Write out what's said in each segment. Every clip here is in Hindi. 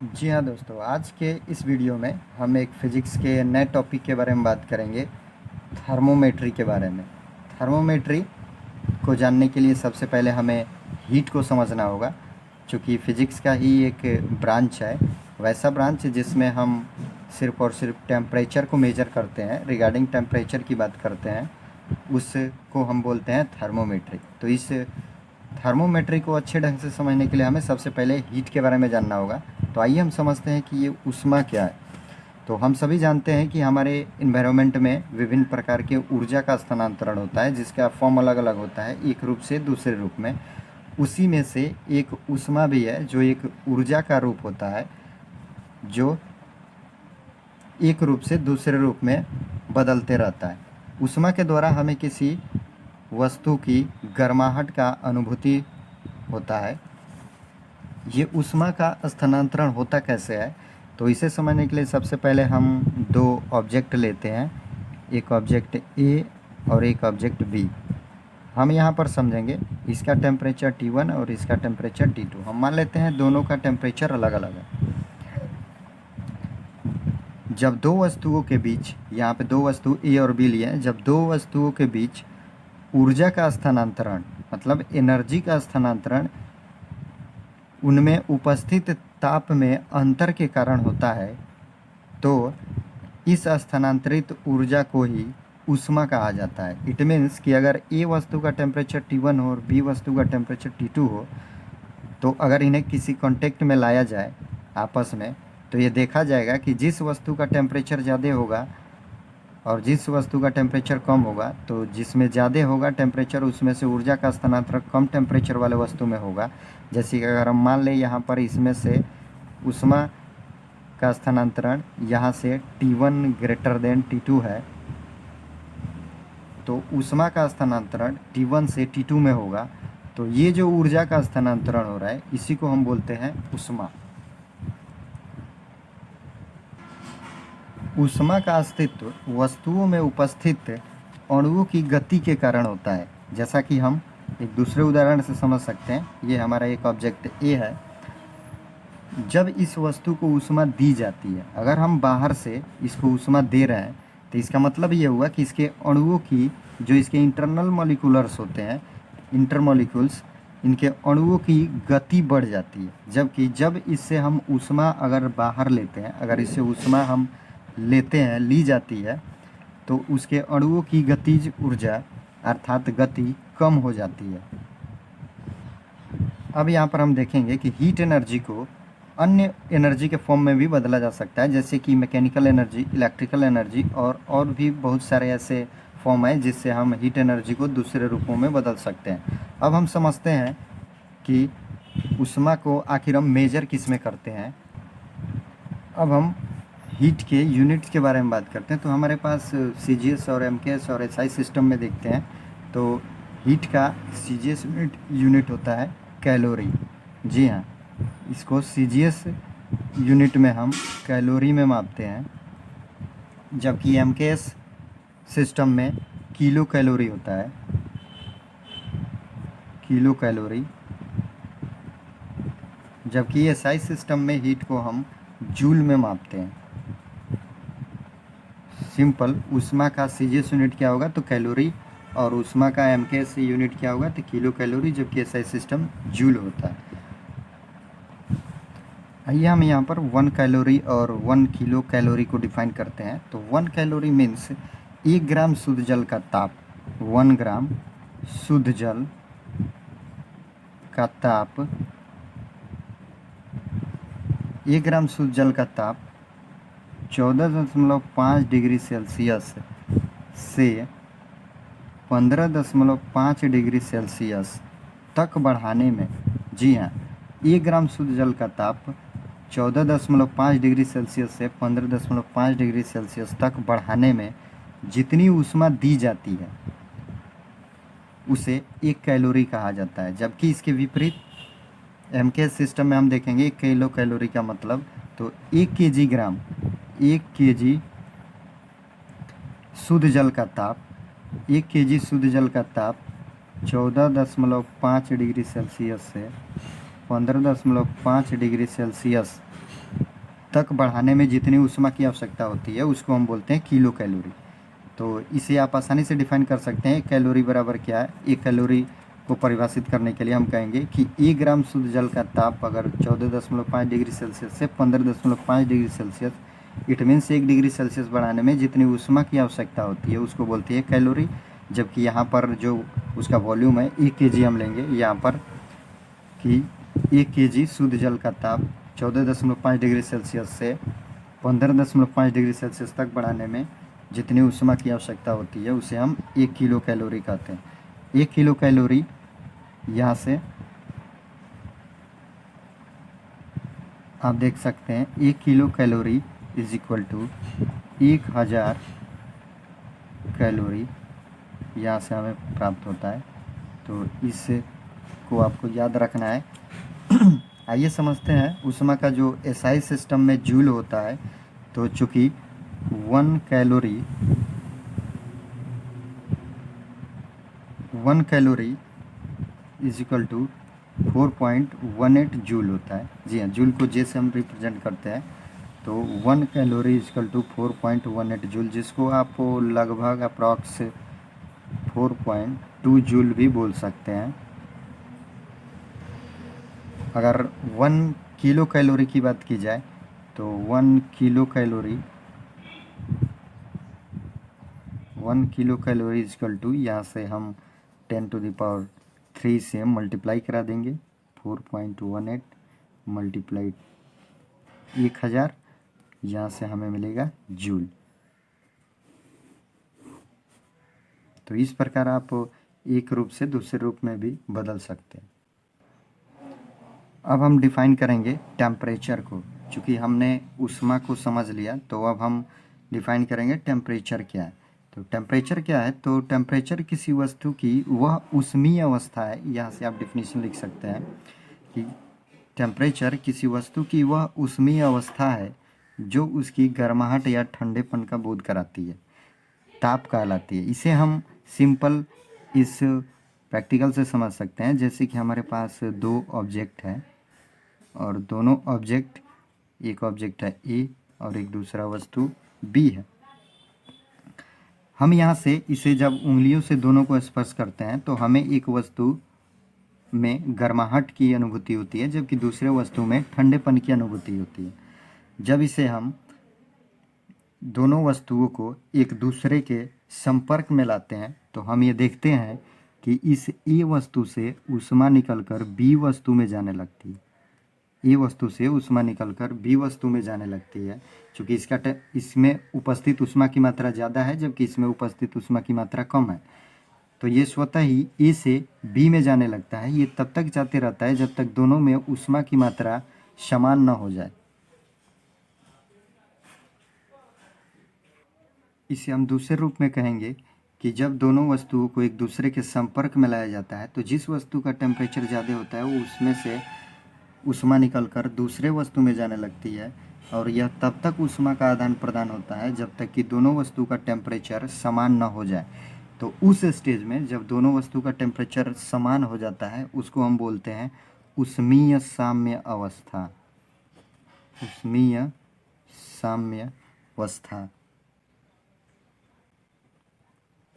जी हाँ दोस्तों, आज के इस वीडियो में हम एक फ़िज़िक्स के नए टॉपिक के बारे में बात करेंगे, थर्मोमेट्री के बारे में। थर्मोमेट्री को जानने के लिए सबसे पहले हमें हीट को समझना होगा, चूँकि फ़िज़िक्स का ही एक ब्रांच है, वैसा ब्रांच जिसमें हम सिर्फ़ और सिर्फ टेम्परेचर को मेजर करते हैं, रिगार्डिंग टेम्परेचर की बात करते हैं, उसको हम बोलते हैं थर्मोमेट्री। तो इस थर्मोमेट्री को अच्छे ढंग से समझने के लिए हमें सबसे पहले हीट के बारे में जानना होगा। तो आइए हम समझते हैं कि ये ऊष्मा क्या है। तो हम सभी जानते हैं कि हमारे इन्वायरमेंट में विभिन्न प्रकार के ऊर्जा का स्थानांतरण होता है, जिसका फॉर्म अलग अलग होता है, एक रूप से दूसरे रूप में। उसी में से एक ऊष्मा भी है, जो एक ऊर्जा का रूप होता है, जो एक रूप से दूसरे रूप में बदलते रहता है। ऊष्मा के द्वारा हमें किसी वस्तु की गर्माहट का अनुभूति होता है। ये ऊष्मा का स्थानांतरण होता कैसे है, तो इसे समझने के लिए सबसे पहले हम दो ऑब्जेक्ट लेते हैं, एक ऑब्जेक्ट ए और एक ऑब्जेक्ट बी। हम यहाँ पर समझेंगे इसका टेम्परेचर T1 और इसका टेम्परेचर T2। हम मान लेते हैं दोनों का टेम्परेचर अलग अलग है। जब दो वस्तुओं के बीच, यहाँ पे दो वस्तु ए और बी लिए हैं, जब दो वस्तुओं के बीच ऊर्जा का स्थानांतरण मतलब एनर्जी का स्थानांतरण उनमें उपस्थित ताप में अंतर के कारण होता है, तो इस स्थानांतरित ऊर्जा को ही ऊष्मा कहा जाता है। इट मीन्स कि अगर ए वस्तु का टेम्परेचर T1 हो और बी वस्तु का टेम्परेचर T2 हो, तो अगर इन्हें किसी कांटेक्ट में लाया जाए आपस में, तो ये देखा जाएगा कि जिस वस्तु का टेम्परेचर ज़्यादा होगा और जिस वस्तु का टेम्परेचर कम होगा, तो जिसमें ज़्यादा होगा टेम्परेचर, उसमें से ऊर्जा का स्थानांतरण कम टेम्परेचर वाले वस्तु में होगा। जैसे कि अगर हम मान लें यहाँ पर इसमें से ऊष्मा का स्थानांतरण यहाँ से T1 ग्रेटर देन T2 है, तो ऊष्मा का स्थानांतरण T1 से T2 में होगा। तो ये जो ऊर्जा का स्थानांतरण हो रहा है, इसी को हम बोलते हैं ऊष्मा। ऊष्मा का अस्तित्व वस्तुओं में उपस्थित अणुओं की गति के कारण होता है। जैसा कि हम एक दूसरे उदाहरण से समझ सकते हैं, ये हमारा एक ऑब्जेक्ट ए है। जब इस वस्तु को ऊष्मा दी जाती है, अगर हम बाहर से इसको ऊष्मा दे रहे हैं, तो इसका मतलब ये हुआ कि इसके अणुओं की, जो इसके इंटरनल मॉलिक्यूलर्स होते हैं, इंटरमॉलिक्यूल्स, इनके अणुओं की गति बढ़ जाती है। जबकि जब इससे हम ऊष्मा अगर बाहर लेते हैं, अगर इससे ऊष्मा हम लेते हैं, ली जाती है, तो उसके अणुओं की गतिज ऊर्जा अर्थात गति कम हो जाती है। अब यहाँ पर हम देखेंगे कि हीट एनर्जी को अन्य एनर्जी के फॉर्म में भी बदला जा सकता है, जैसे कि मैकेनिकल एनर्जी, इलेक्ट्रिकल एनर्जी और भी बहुत सारे ऐसे फॉर्म हैं जिससे हम हीट एनर्जी को दूसरे रूपों में बदल सकते हैं। अब हम समझते हैं कि ऊष्मा को आखिर हम मेजर किस में करते हैं। अब हम हीट के यूनिट्स के बारे में बात करते हैं। तो हमारे पास CGS और MKS और SI सिस्टम में देखते हैं, तो हीट का CGS यूनिट होता है कैलोरी। जी हाँ, इसको CGS यूनिट में हम कैलोरी में मापते हैं, जबकि MKS सिस्टम में किलो कैलोरी होता है, किलो कैलोरी। जबकि SI सिस्टम में हीट को हम जूल में मापते हैं। सिंपल, ऊष्मा का CGS यूनिट क्या होगा, तो कैलोरी, और ऊष्मा का MKS यूनिट क्या होगा, तो किलो कैलोरी, जबकि SI सिस्टम जूल होता है। आइए हम यहाँ पर 1 कैलोरी और 1 किलो कैलोरी को डिफाइन करते हैं। तो 1 कैलोरी मीन्स 1 ग्राम शुद्ध जल का ताप, 1 ग्राम शुद्ध जल का ताप, 1 ग्राम शुद्ध जल का ताप 14.5 डिग्री सेल्सियस से 15.5 डिग्री सेल्सियस तक बढ़ाने में, जी हाँ, 1 ग्राम शुद्ध जल का ताप 14.5 डिग्री सेल्सियस से 15.5 डिग्री सेल्सियस तक बढ़ाने में जितनी ऊष्मा दी जाती है, उसे 1 कैलोरी कहा जाता है। जबकि इसके विपरीत MKS सिस्टम में हम देखेंगे 1 किलो कैलोरी का मतलब, तो 1 केजी शुद्ध जल का ताप, 1 केजी शुद्ध जल का ताप 14.5 डिग्री सेल्सियस से 15.5 डिग्री सेल्सियस तक बढ़ाने में जितनी ऊष्मा की आवश्यकता होती है उसको हम बोलते हैं किलो कैलोरी। तो इसे आप आसानी से डिफाइन कर सकते हैं। कैलोरी बराबर क्या है? एक कैलोरी को परिभाषित करने के लिए हम कहेंगे कि 1 ग्राम शुद्ध जल का ताप अगर 14.5 डिग्री सेल्सियस से 15.5 degree Celsius, it means 1 degree Celsius बढ़ाने में जितनी ऊष्मा की आवश्यकता होती है उसको बोलती है कैलोरी। जबकि यहाँ पर जो उसका वॉल्यूम है 1 kg हम लेंगे यहाँ पर, कि 1 kg शुद्ध जल का ताप 14.5 डिग्री सेल्सियस से 15.5 डिग्री सेल्सियस तक बढ़ाने में जितनी ऊष्मा की आवश्यकता होती है उसे हम 1 किलो कैलोरी कहते हैं। 1 किलो कैलोरी यहाँ से आप देख सकते हैं 1 kilo calorie is equal to 1000 calorie यहाँ से हमें प्राप्त होता है। तो इसको आपको याद रखना है। आइए समझते हैं ऊष्मा का जो एसआई सिस्टम में जूल होता है। तो चूँकि 1 calorie is equal to 4.18 joule होता है। जी हाँ, जूल को जे से हम रिप्रेजेंट करते हैं। तो 1 calorie is equal to 4.18 joule, जिसको आप लगभग अप्रॉक्स 4.2 जूल भी बोल सकते हैं। अगर 1 किलो कैलोरी की बात की जाए तो 1 किलो कैलोरी इजकल टू, यहाँ से हम 10⁻³ से मल्टीप्लाई करा देंगे। 4.18 मल्टीप्लाई 1000, यहाँ से हमें मिलेगा जूल। तो इस प्रकार आप एक रूप से दूसरे रूप में भी बदल सकते हैं। अब हम डिफाइन करेंगे टेम्परेचर को। चूँकि हमने ऊष्मा को समझ लिया तो अब हम डिफाइन करेंगे टेम्परेचर क्या है। तो टेम्परेचर क्या है? तो टेम्परेचर किसी वस्तु की वह ऊष्मीय अवस्था है। यहाँ से आप डिफिनीशन लिख सकते हैं कि टेम्परेचर किसी वस्तु की वह ऊष्मीय अवस्था है जो उसकी गर्माहट या ठंडेपन का बोध कराती है, ताप कहलाती है। इसे हम सिंपल इस प्रैक्टिकल से समझ सकते हैं। जैसे कि हमारे पास 2 ऑब्जेक्ट हैं और दोनों ऑब्जेक्ट, एक ऑब्जेक्ट है ए और एक दूसरा वस्तु बी है। हम यहाँ से इसे जब उंगलियों से दोनों को स्पर्श करते हैं तो हमें एक वस्तु में गर्माहट की अनुभूति होती है जबकि दूसरे वस्तु में ठंडेपन की अनुभूति होती है। जब इसे हम दोनों वस्तुओं को एक दूसरे के संपर्क में लाते हैं तो हम ये देखते हैं कि इस ए वस्तु से ऊष्मा निकलकर बी वस्तु में जाने लगती है। ए वस्तु से ऊष्मा निकलकर बी वस्तु में जाने लगती है। चूँकि इसमें उपस्थित ऊष्मा की मात्रा ज़्यादा है जबकि इसमें उपस्थित ऊष्मा की मात्रा कम है। तो ये स्वतः ही ए से बी में जाने लगता है। ये तब तक जाते रहता है जब तक दोनों में ऊष्मा की मात्रा समान न हो जाए। इसे हम दूसरे रूप में कहेंगे कि जब दोनों वस्तुओं को एक दूसरे के संपर्क में लाया जाता है तो जिस वस्तु का टेम्परेचर ज़्यादा होता है वो उसमें से ऊष्मा निकलकर दूसरे वस्तु में जाने लगती है। और यह तब तक ऊष्मा का आदान प्रदान होता है जब तक कि दोनों वस्तु का टेम्परेचर समान न हो जाए। तो उस स्टेज में जब दोनों वस्तु का टेम्परेचर समान हो जाता है उसको हम बोलते हैं ऊष्मीय साम्य अवस्था। ऊष्मीय साम्य अवस्था,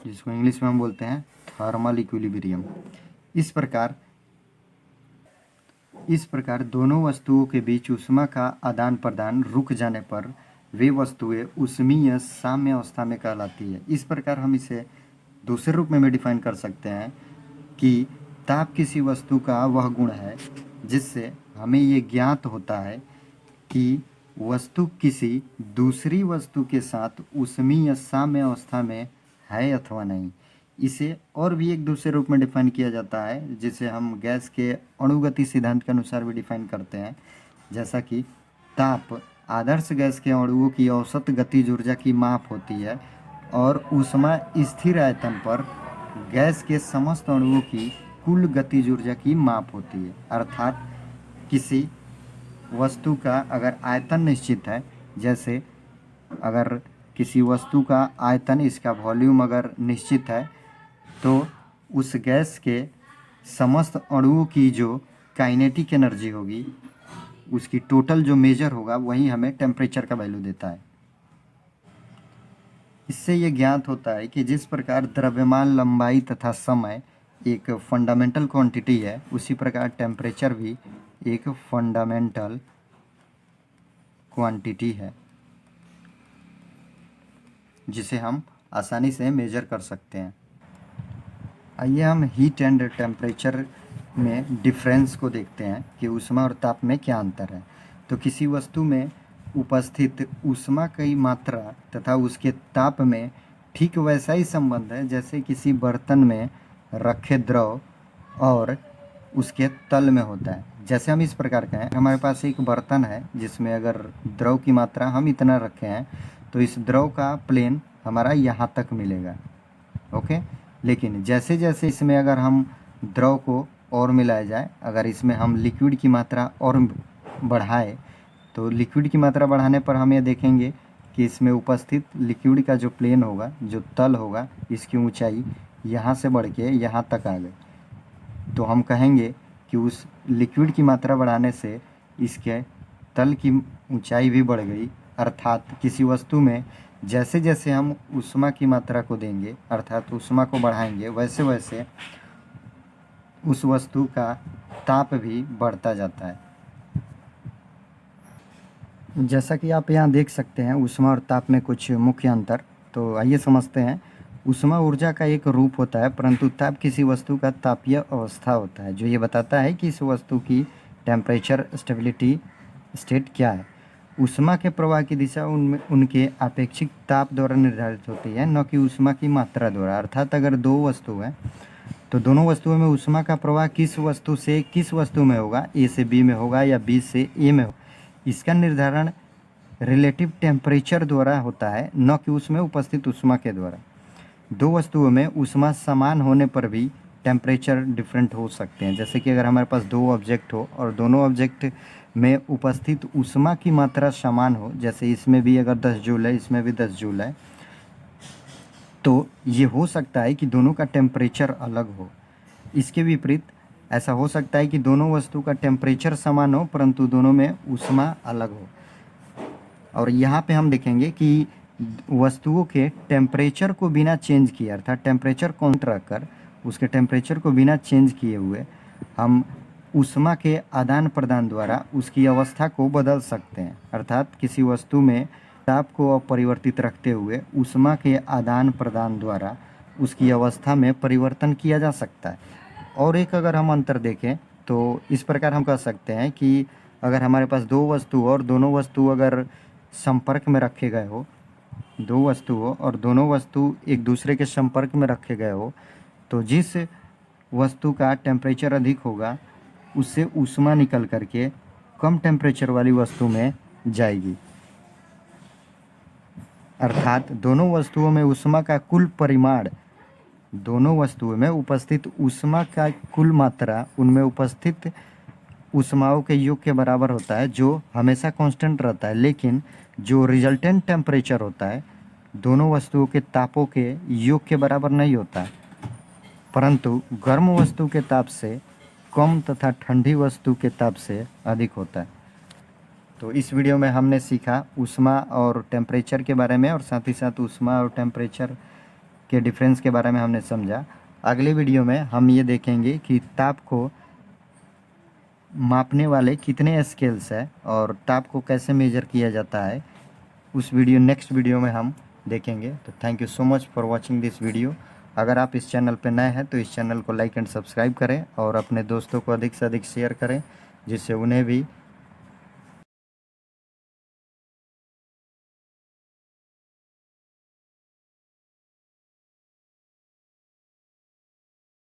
जिसको इंग्लिश में हम बोलते हैं थर्मल इक्विलिब्रियम। इस प्रकार दोनों वस्तुओं के बीच ऊष्मा का आदान प्रदान रुक जाने पर वे वस्तुएं ऊष्मीय साम्य अवस्था में कहलाती है। इस प्रकार हम इसे दूसरे रूप में भी डिफाइन कर सकते हैं कि ताप किसी वस्तु का वह गुण है जिससे हमें ये ज्ञात होता है कि वस्तु किसी दूसरी वस्तु के साथ ऊष्मीय साम्य अवस्था में है अथवा नहीं। इसे और भी एक दूसरे रूप में डिफाइन किया जाता है जिसे हम गैस के अणुगति सिद्धांत के अनुसार भी डिफाइन करते हैं। जैसा कि ताप आदर्श गैस के अणुओं की औसत गतिज ऊर्जा की माप होती है और ऊष्मा स्थिर आयतन पर गैस के समस्त अणुओं की कुल गतिज ऊर्जा की माप होती है। अर्थात किसी वस्तु का अगर आयतन निश्चित है, जैसे अगर किसी वस्तु का आयतन, इसका वॉल्यूम अगर निश्चित है तो उस गैस के समस्त अणुओं की जो काइनेटिक एनर्जी होगी उसकी टोटल जो मेजर होगा वही हमें टेम्परेचर का वैल्यू देता है। इससे ये ज्ञात होता है कि जिस प्रकार द्रव्यमान, लंबाई तथा समय एक फंडामेंटल क्वांटिटी है, उसी प्रकार टेम्परेचर भी एक फंडामेंटल क्वांटिटी है जिसे हम आसानी से मेजर कर सकते हैं। आइए हम हीट एंड टेम्परेचर में डिफरेंस को देखते हैं कि ऊष्मा और ताप में क्या अंतर है। तो किसी वस्तु में उपस्थित ऊष्मा की मात्रा तथा उसके ताप में ठीक वैसा ही संबंध है जैसे किसी बर्तन में रखे द्रव और उसके तल में होता है। जैसे हम इस प्रकार का है, हमारे पास एक बर्तन है जिसमें अगर द्रव की मात्रा हम इतना रखे हैं तो इस द्रव का प्लेन हमारा यहाँ तक मिलेगा, ओके। लेकिन जैसे जैसे इसमें अगर हम द्रव को और मिलाया जाए, अगर इसमें हम लिक्विड की मात्रा और बढ़ाए तो लिक्विड की मात्रा बढ़ाने पर हम ये देखेंगे कि इसमें उपस्थित लिक्विड का जो प्लेन होगा, जो तल होगा, इसकी ऊंचाई यहाँ से बढ़ के यहाँ तक आ गई। तो हम कहेंगे कि उस लिक्विड की मात्रा बढ़ाने से इसके तल की ऊंचाई भी बढ़ गई। अर्थात किसी वस्तु में जैसे जैसे हम ऊष्मा की मात्रा को देंगे, अर्थात ऊष्मा को बढ़ाएंगे, वैसे वैसे उस वस्तु का ताप भी बढ़ता जाता है। जैसा कि आप यहाँ देख सकते हैं ऊष्मा और ताप में कुछ मुख्य अंतर। तो आइए समझते हैं। ऊष्मा ऊर्जा का एक रूप होता है, परंतु ताप किसी वस्तु का तापीय अवस्था होता है जो ये बताता है कि इस वस्तु की टेम्परेचर स्टेबिलिटी स्टेट क्या है। ऊष्मा के प्रवाह की दिशा उनके आपेक्षिक ताप द्वारा निर्धारित होती है, न कि ऊष्मा की मात्रा द्वारा। अर्थात अगर दो वस्तु है तो दोनों वस्तुओं में ऊष्मा का प्रवाह किस वस्तु से किस वस्तु में होगा, ए से बी में होगा या बी से ए में होगा, इसका निर्धारण रिलेटिव टेम्परेचर द्वारा होता है, न कि उसमें उपस्थित ऊष्मा के द्वारा। दो वस्तुओं में ऊष्मा समान होने पर भी टेम्परेचर डिफरेंट हो सकते हैं। जैसे कि अगर हमारे पास दो ऑब्जेक्ट हो और दोनों ऑब्जेक्ट में उपस्थित ऊष्मा की मात्रा समान हो, जैसे इसमें भी अगर 10 जूल है, इसमें भी 10 जूल है, तो ये हो सकता है कि दोनों का टेम्परेचर अलग हो। इसके विपरीत ऐसा हो सकता है कि दोनों वस्तु का टेम्परेचर समान हो परंतु दोनों में ऊष्मा अलग हो। और यहाँ पे हम देखेंगे कि वस्तुओं के टेम्परेचर को बिना चेंज किए, अर्थात टेम्परेचर कांस्टेंट रखकर उसके टेम्परेचर को बिना चेंज किए हुए हम ऊष्मा के आदान प्रदान द्वारा उसकी अवस्था को बदल सकते हैं। अर्थात किसी वस्तु में ताप को अपरिवर्तित रखते हुए ऊष्मा के आदान प्रदान द्वारा उसकी अवस्था में परिवर्तन किया जा सकता है। और एक अगर हम अंतर देखें तो इस प्रकार हम कह सकते हैं कि अगर हमारे पास दो वस्तु और दोनों वस्तु अगर संपर्क में रखे गए हो, दो वस्तु हो और दोनों वस्तु एक दूसरे के संपर्क में रखे गए हो, तो जिस वस्तु का टेम्परेचर अधिक होगा उससे ऊष्मा निकल करके कम टेम्परेचर वाली वस्तु में जाएगी। अर्थात दोनों वस्तुओं में ऊष्मा का कुल परिमाण, दोनों वस्तुओं में उपस्थित ऊष्मा का कुल मात्रा उनमें उपस्थित ऊष्माओं के योग के बराबर होता है, जो हमेशा कांस्टेंट रहता है। लेकिन जो रिजल्टेंट टेम्परेचर होता है दोनों वस्तुओं के तापों के योग के बराबर नहीं होता है, परंतु गर्म वस्तु के ताप से कम तथा ठंडी वस्तु के ताप से अधिक होता है। तो इस वीडियो में हमने सीखा ऊष्मा और टेम्परेचर के बारे में और साथ ही साथ ऊष्मा और टेम्परेचर के डिफरेंस के बारे में हमने समझा। अगले वीडियो में हम ये देखेंगे कि ताप को मापने वाले कितने स्केल्स है और ताप को कैसे मेजर किया जाता है, उस वीडियो नेक्स्ट वीडियो में हम देखेंगे। तो thank you so much for watching this video. अगर आप इस चैनल पर नए हैं तो इस चैनल को लाइक एंड सब्सक्राइब करें और अपने दोस्तों को अधिक से अधिक शेयर करें जिससे उन्हें भी